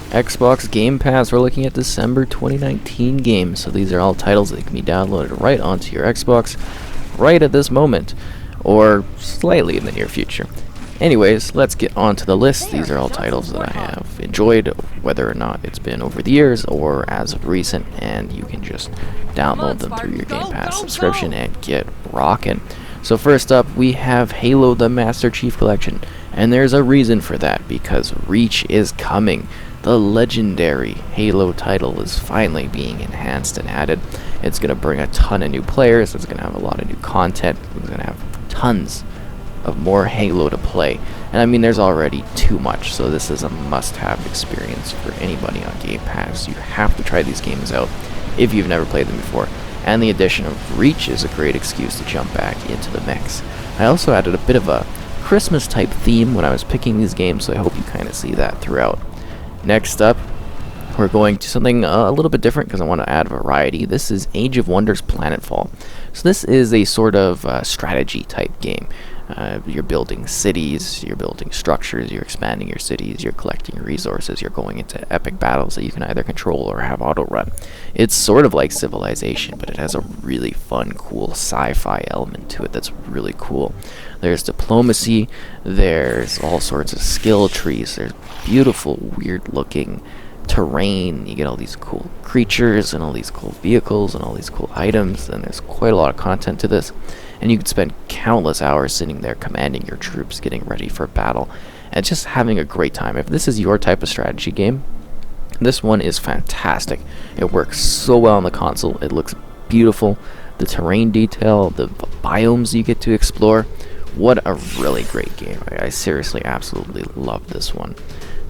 Xbox Game Pass, we're looking at December 2019 games. So these are all titles that can be downloaded right onto your Xbox right at this moment, or slightly in the near future. Anyways, let's get on to the list. These are all titles that I have enjoyed, whether or not it's been over the years or as of recent, and you can just download them through your Game Pass subscription and get rockin'. So first up, we have Halo the Master Chief Collection, and there's a reason for that, because Reach is coming. The legendary Halo title is finally being enhanced and added. It's going to bring a ton of new players, it's going to have a lot of new content, it's going to have tons of more Halo to play. And I mean, there's already too much, so this is a must-have experience for anybody on Game Pass. You have to try these games out if you've never played them before. And the addition of Reach is a great excuse to jump back into the mix. I also added a bit of a Christmas-type theme when I was picking these games, so I hope you kind of see that throughout. Next up, we're going to something a little bit different because I want to add variety. This is Age of Wonders Planetfall. So this is a sort of strategy-type game. You're building cities, you're building structures, you're expanding your cities, you're collecting resources, you're going into epic battles that you can either control or have auto-run. It's sort of like Civilization, but it has a really fun, cool sci-fi element to it that's really cool. There's diplomacy, there's all sorts of skill trees, there's beautiful, weird-looking terrain, you get all these cool creatures and all these cool vehicles and all these cool items, and there's quite a lot of content to this. And you could spend countless hours sitting there commanding your troops, getting ready for battle, and just having a great time. If this is your type of strategy game, this one is fantastic. It works so well on the console, it looks beautiful, the terrain detail, the biomes you get to explore. What a really great game. I seriously absolutely love this one.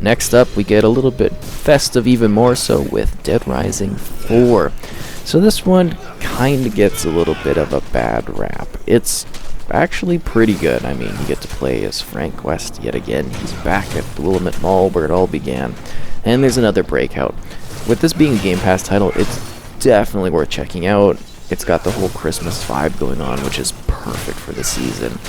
Next up, we get a little bit festive even more so with Dead Rising 4. So this one kind of gets a little bit of a bad rap. It's actually pretty good. I mean, you get to play as Frank West yet again. He's back at the Willamette Mall where it all began. And there's another breakout. With this being a Game Pass title, it's definitely worth checking out. It's got the whole Christmas vibe going on, which is perfect for the season.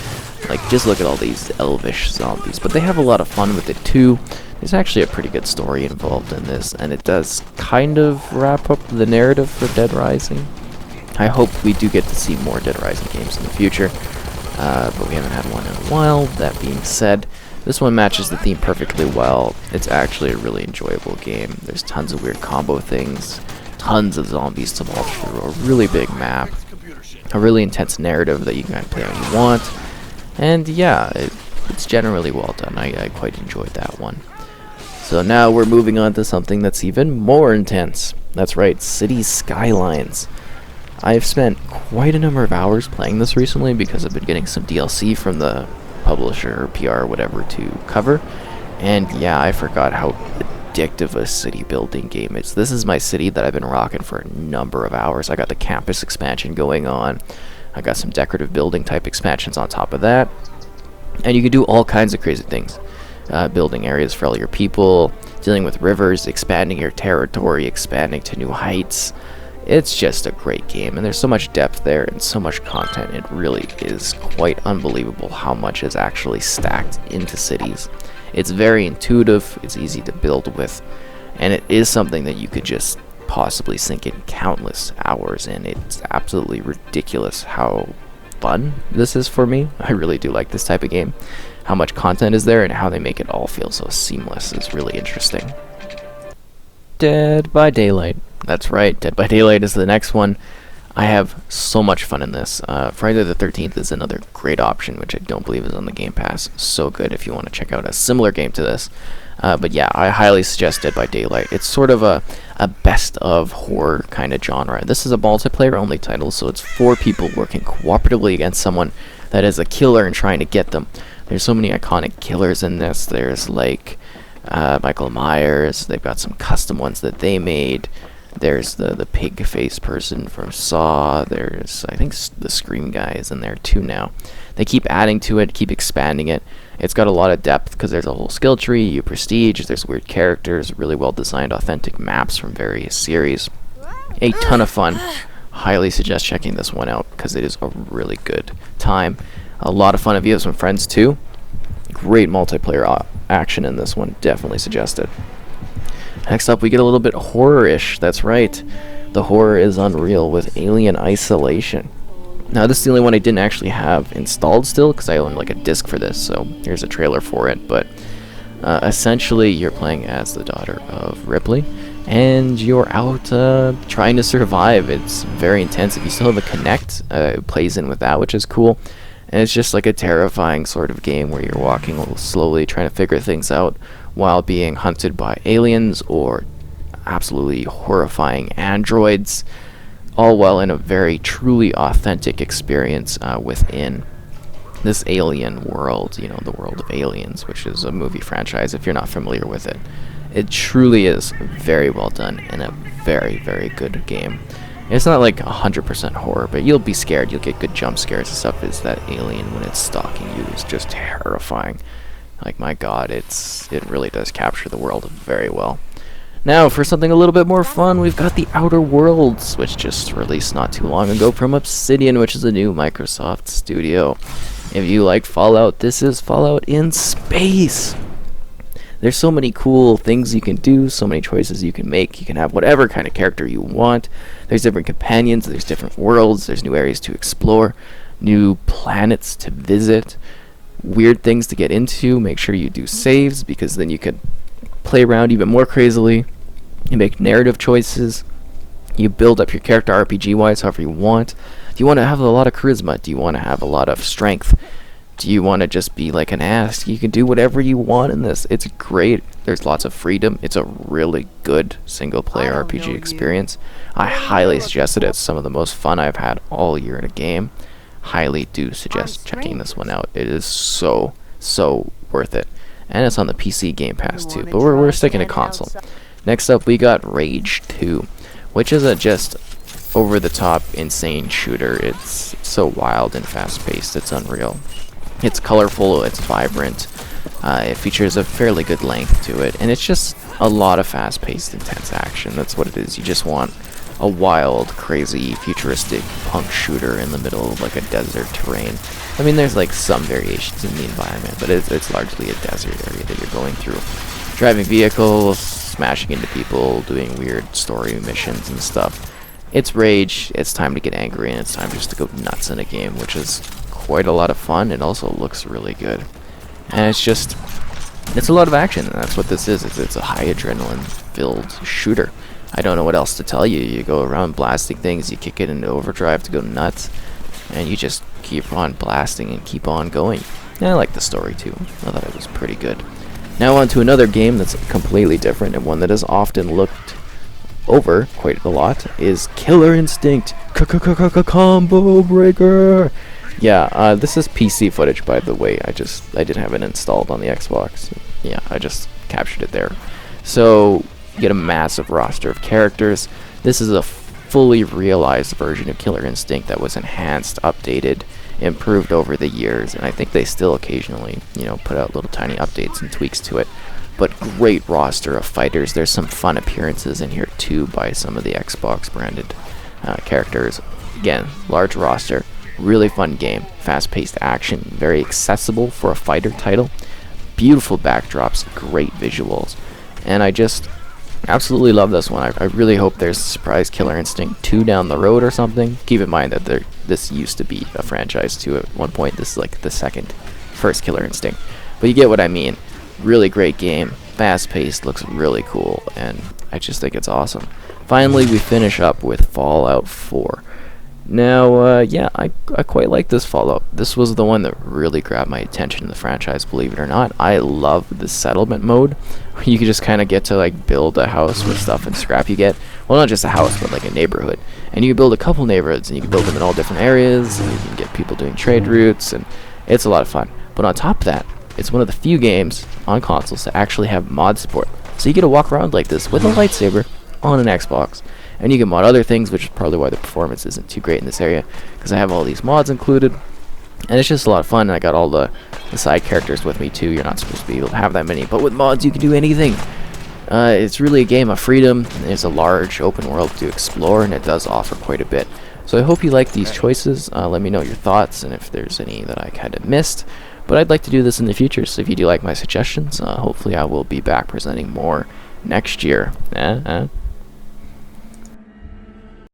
Like, just look at all these elvish zombies. But they have a lot of fun with it too. There's actually a pretty good story involved in this, and it does kind of wrap up the narrative for Dead Rising. I hope we do get to see more Dead Rising games in the future, but we haven't had one in a while. That being said, this one matches the theme perfectly well. It's actually a really enjoyable game. There's tons of weird combo things, tons of zombies to walk through, a really big map, a really intense narrative that you can play when you want, and yeah, it's generally well done. I quite enjoyed that one. So now we're moving on to something that's even more intense. That's right, City Skylines. I've spent quite a number of hours playing this recently because I've been getting some DLC from the publisher or PR or whatever to cover. And yeah, I forgot how addictive a city building game is. This is my city that I've been rocking for a number of hours. I got the campus expansion going on. I got some decorative building type expansions on top of that. And you can do all kinds of crazy things. Building areas for all your people, dealing with rivers, expanding your territory, expanding to new heights. It's just a great game, and there's so much depth there and so much content. It really is quite unbelievable how much is actually stacked into cities. It's very intuitive, it's easy to build with, and it is something that you could just possibly sink in countless hours in. It's absolutely ridiculous how fun this is for me. I really do like this type of game. How much content is there and how they make it all feel so seamless is really interesting. Dead by Daylight. That's right, Dead by Daylight is the next one. I have so much fun in this. Friday the 13th is another great option, which I don't believe is on the Game Pass. So good if you want to check out a similar game to this. But yeah, I highly suggest Dead by Daylight. It's sort of a best of horror kind of genre. This is a multiplayer only title, so it's 4 people working cooperatively against someone that is a killer and trying to get them. There's so many iconic killers in this. There's like Michael Myers. They've got some custom ones that they made. There's the pig face person from Saw. There's, I think, the Scream guy is in there too now. They keep adding to it, keep expanding it. It's got a lot of depth because there's a whole skill tree, you prestige, there's weird characters, really well designed authentic maps from various series. A ton of fun. Highly suggest checking this one out because it is a really good time. A lot of fun if you have some friends too. Great multiplayer action in this one. Definitely suggest it. Next up, we get a little bit horror-ish. That's right. The horror is unreal with Alien Isolation. Now, this is the only one I didn't actually have installed still, because I own like a disc for this, so here's a trailer for it. But essentially, you're playing as the daughter of Ripley, and you're out trying to survive. It's very intensive. You still have a Kinect, it plays in with that, which is cool. And it's just like a terrifying sort of game where you're walking a little slowly, trying to figure things out while being hunted by aliens or absolutely horrifying androids, all while in a very truly authentic experience within this alien world, you know, the world of Aliens, which is a movie franchise if you're not familiar with it. It truly is very well done and a very, very good game. It's not like 100% horror, but you'll be scared. You'll get good jump scares and stuff. Is that alien when it's stalking you is just terrifying. Like, my god, it really does capture the world very well. Now, for something a little bit more fun, we've got The Outer Worlds, which just released not too long ago from Obsidian, which is a new Microsoft studio. If you like Fallout, this is Fallout in space. There's so many cool things you can do, so many choices you can make. You can have whatever kind of character you want. There's different companions, there's different worlds, there's new areas to explore, new planets to visit, weird things to get into. Make sure you do saves, because then you can play around even more crazily. You make narrative choices. You build up your character RPG-wise however you want. Do you want to have a lot of charisma? Do you want to have a lot of strength? Do you want to just be like an ass? You can do whatever you want in this. It's great. There's lots of freedom. It's a really good single-player RPG experience. I highly suggest it. It's some of the most fun I've had all year in a game. Highly do suggest checking this one out. It is so worth it. And it's on the PC Game Pass too, but we're sticking to console. Next up, we got Rage 2, which is a just over-the-top insane shooter. It's so wild and fast-paced. It's unreal. It's colorful, it's vibrant, it features a fairly good length to it, and it's just a lot of fast-paced, intense action. That's what it is. You just want a wild, crazy, futuristic punk shooter in the middle of like a desert terrain. I mean, there's like some variations in the environment, but it's largely a desert area that you're going through. Driving vehicles, smashing into people, doing weird story missions and stuff. It's Rage, it's time to get angry, and it's time just to go nuts in a game, which is quite a lot of fun. It also looks really good, and it's a lot of action, and that's what this is. It's a high adrenaline filled shooter. I don't know what else to tell you. You go around blasting things, you kick it into overdrive to go nuts, and you just keep on blasting and keep on going. And I like the story too. I thought it was pretty good. Now on to another game that's completely different, and one that is often looked over quite a lot, is Killer Instinct Combo Breaker. Yeah, this is PC footage, by the way. I didn't have it installed on the Xbox. Yeah, I just captured it there. So you get a massive roster of characters. This is a fully realized version of Killer Instinct that was enhanced, updated, improved over the years, and I think they still occasionally, you know, put out little tiny updates and tweaks to it. But great roster of fighters. There's some fun appearances in here too by some of the Xbox branded characters. Again, large roster. Really fun game, fast-paced action, very accessible for a fighter title. Beautiful backdrops, great visuals, and I just absolutely love this one. I really hope there's a surprise Killer Instinct 2 down the road or something. Keep in mind that this used to be a franchise too at one point. This is like the first Killer Instinct, but you get what I mean. Really great game, fast-paced, looks really cool, and I just think it's awesome. Finally, we finish up with Fallout 4. Now, yeah, I quite like this Fallout. This was the one that really grabbed my attention in the franchise, believe it or not. I love the settlement mode, where you can just kind of get to, like, build a house with stuff and scrap you get. Well, not just a house, but, like, a neighborhood. And you can build a couple neighborhoods, and you can build them in all different areas, and you can get people doing trade routes, and it's a lot of fun. But on top of that, it's one of the few games on consoles to actually have mod support. So you get to walk around like this with a lightsaber on an Xbox. And you can mod other things, which is probably why the performance isn't too great in this area, because I have all these mods included, and it's just a lot of fun. And I got all the side characters with me too. You're not supposed to be able to have that many, but with mods you can do anything. It's really a game of freedom. There's a large open world to explore, and it does offer quite a bit. So I hope you like these choices. Let me know your thoughts, and if there's any that I kind of missed. But I'd like to do this in the future, so if you do like my suggestions, hopefully I will be back presenting more next year.